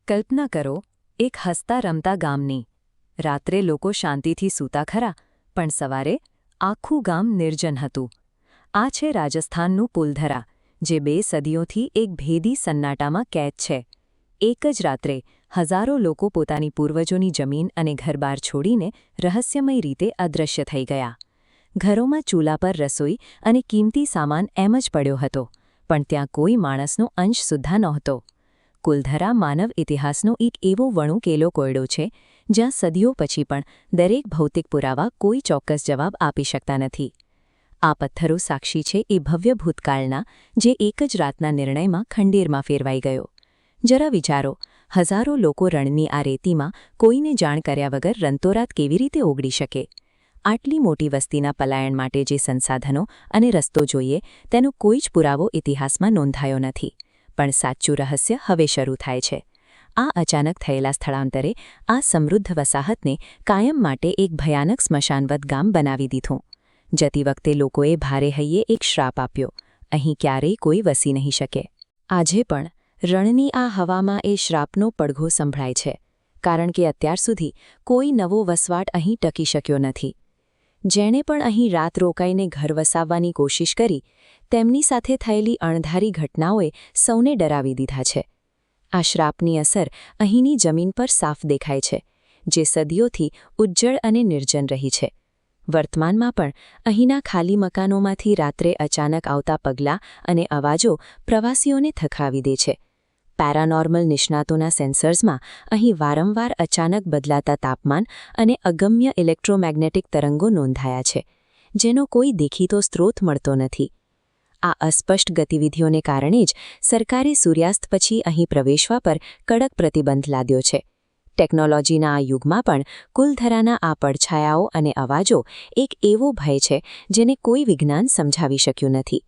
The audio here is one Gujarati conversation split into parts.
કલ્પના કરો, એક હસતા રમતા ગામની. રાત્રે લોકો શાંતિથી સૂતા ખરા, પણ સવારે આખું ગામ નિર્જન હતું. આ છે રાજસ્થાનનું પુલધરા, જે 2 સદીઓથી એક ભેદી સન્નાટામાં કેદ છે. એક જ રાત્રે હજારો લોકો પોતાની પૂર્વજોની જમીન અને ઘરબાર છોડીને રહસ્યમય રીતે અદૃશ્ય થઈ ગયા. ઘરોમાં ચૂલા પર રસોઈ અને કિંમતી સામાન એમ જ પડ્યો હતો, પણ ત્યાં કોઈ માણસનો અંશ સુદ્ધા નહોતો. કુલધરા માનવ ઇતિહાસનો એક એવો વણુકેલો કોયડો છે, જ્યાં સદીઓ પછી પણ દરેક ભૌતિક પુરાવા કોઈ ચોક્કસ જવાબ આપી શકતા નથી. આ પથ્થરો સાક્ષી છે એ ભવ્ય ભૂતકાળના, જે એક જ રાતના નિર્ણયમાં ખંડેરમાં ફેરવાઈ ગયો. જરા વિચારો, હજારો લોકો રણની આ રેતીમાં કોઈને જાણ કર્યા વગર રંતોરાત કેવી રીતે ઓગળી શકે? આટલી મોટી વસ્તીના પલાયન માટે જે સંસાધનો અને રસ્તો જોઈએ, તેનો કોઈ જ પુરાવો ઇતિહાસમાં નોંધાયો નથી. પણ સાચું રહસ્ય હવે શરૂ થાય છે. આ અચાનક થયેલા સ્થળાંતરે આ સમૃદ્ધ વસાહતને કાયમ માટે એક ભયાનક સ્મશાનવત ગામ બનાવી દીધું. જતી વખતે લોકોએ ભારે હૈયે એક શ્રાપ આપ્યો: અહીં ક્યારેય કોઈ વસી નહીં શકે. આજે પણ રણની આ હવામાં એ શ્રાપનો પડઘો સંભળાય છે, કારણ કે અત્યાર સુધી કોઈ નવો વસવાટ અહીં ટકી શક્યો નથી. જેણે પણ અહીં રાત રોકાઈને ઘર વસાવવાની કોશિશ કરી, તેમની સાથે થયેલી અણધારી ઘટનાઓએ સૌને ડરાવી દીધા છે. આ શ્રાપની અસર અહીંની જમીન પર સાફ દેખાય છે, જે સદીઓથી ઉજ્જડ અને નિર્જન રહી છે. વર્તમાનમાં પણ અહીંના ખાલી મકાનોમાંથી રાત્રે અચાનક આવતા પગલાં અને અવાજો પ્રવાસીઓને થકાવી દે છે. પેરાનોર્મલ નિષ્ણાતોના સેન્સર્સમાં અહીં વારંવાર અચાનક બદલાતા તાપમાન અને અગમ્ય ઇલેક્ટ્રોમેગ્નેટિક તરંગો નોંધાયા છે, જેનો કોઈ દેખીતો સ્ત્રોત મળતો નથી. આ અસ્પષ્ટ ગતિવિધિઓને કારણે જ સરકારે સૂર્યાસ્ત પછી અહીં પ્રવેશવા પર કડક પ્રતિબંધ લાદ્યો છે. ટેકનોલોજીના આ યુગમાં પણ કુલધરાના આ પડછાયાઓ અને અવાજો એક એવો ભય છે, જેને કોઈ વિજ્ઞાન સમજાવી શક્યું નથી.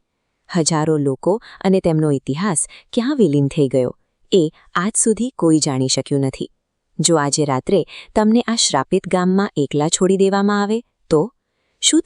હજારો લોકો અને તેમનો ઇતિહાસ ક્યાં વિલીન થઈ ગયો, એ આજ સુધી કોઈ જાણી શક્યું નથી. જો આજે રાત્રે તમને આ શ્રાપિત ગામમાં એકલા છોડી દેવામાં આવે, તો શું